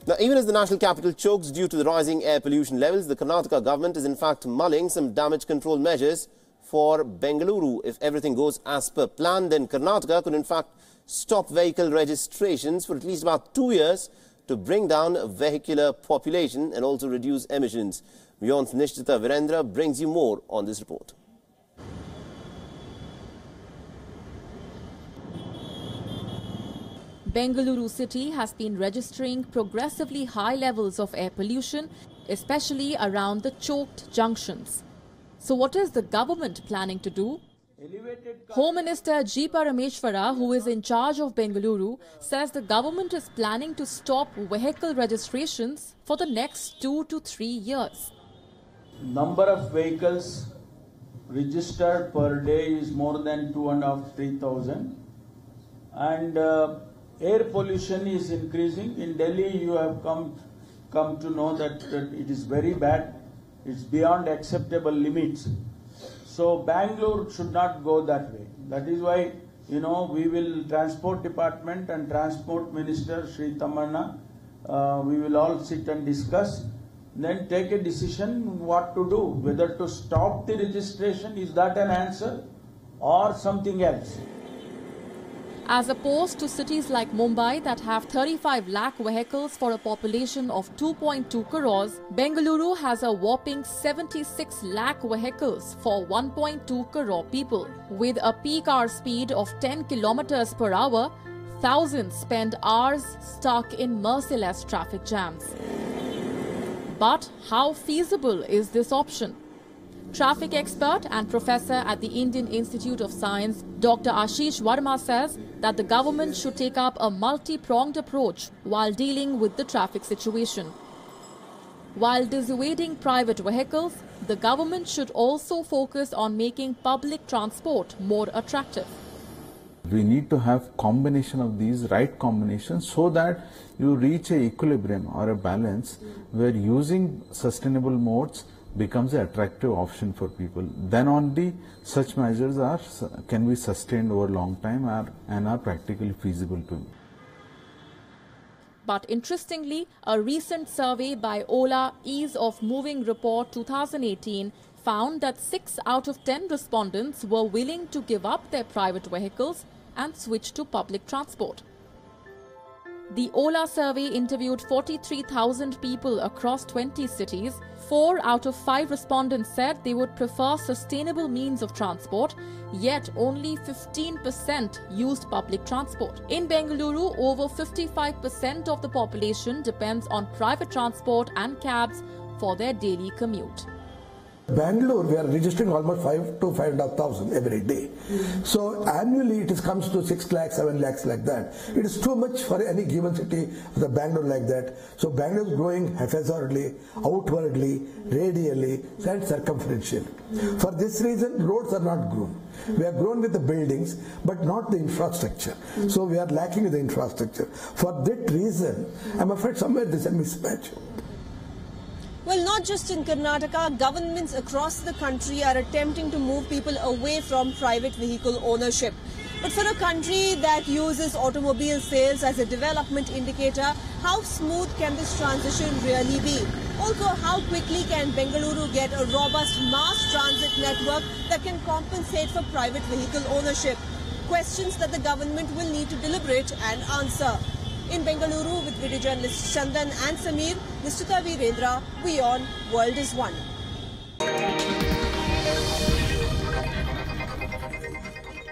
Now, even as the national capital chokes due to the rising air pollution levels, the Karnataka government is in fact mulling some damage control measures for Bengaluru. If everything goes as per plan, then Karnataka could in fact stop vehicle registrations for at least about 2 years to bring down vehicular population and also reduce emissions. Wion's Nishtita Virendra brings you more on this report. Bengaluru city has been registering progressively high levels of air pollution, especially around the choked junctions. So what is the government planning to do? Home Minister G. Parameshwara, who is in charge of Bengaluru, says the government is planning to stop vehicle registrations for the next 2 to 3 years. Number of vehicles registered per day is more than 2,500–3,000, and air pollution is increasing. In Delhi, you have come to know that it is very bad. It's beyond acceptable limits. So Bangalore should not go that way. That is why, we will, Transport Department and Transport Minister Shri Tamanna, we will all sit and discuss, then take a decision what to do, whether to stop the registration, is that an answer, or something else. As opposed to cities like Mumbai that have 35 lakh vehicles for a population of 2.2 crores, Bengaluru has a whopping 76 lakh vehicles for 1.2 crore people. With a peak hour speed of 10 kilometers per hour, thousands spend hours stuck in merciless traffic jams. But how feasible is this option? Traffic expert and professor at the Indian Institute of Science, Dr. Ashish Verma says that the government should take up a multi-pronged approach while dealing with the traffic situation. While dissuading private vehicles, the government should also focus on making public transport more attractive. We need to have combination of these, right combinations, so that you reach an equilibrium or a balance where using sustainable modes becomes an attractive option for people. Then only such measures can be sustained over a long time and are practically feasible to. But interestingly, a recent survey by Ola Ease of Moving Report 2018 found that 6 out of 10 respondents were willing to give up their private vehicles and switch to public transport. The Ola survey interviewed 43,000 people across 20 cities. 4 out of 5 respondents said they would prefer sustainable means of transport, yet only 15% used public transport. In Bengaluru, over 55% of the population depends on private transport and cabs for their daily commute. Bangalore, we are registering almost 5 to 5,500 every day. So annually it comes to 6 lakhs, 7 lakhs like that. It is too much for any given city, the Bangalore like that. So Bangalore is growing haphazardly, outwardly, radially and circumferentially. For this reason, roads are not grown. We have grown with the buildings, but not the infrastructure. So we are lacking the infrastructure. For that reason, I'm afraid somewhere there is a mismatch. Well, not just in Karnataka, governments across the country are attempting to move people away from private vehicle ownership. But for a country that uses automobile sales as a development indicator, how smooth can this transition really be? Also, how quickly can Bengaluru get a robust mass transit network that can compensate for private vehicle ownership? Questions that the government will need to deliberate and answer. In Bengaluru, with video journalists Chandan and Samir, Nishtita Virendra, Wion, World is One.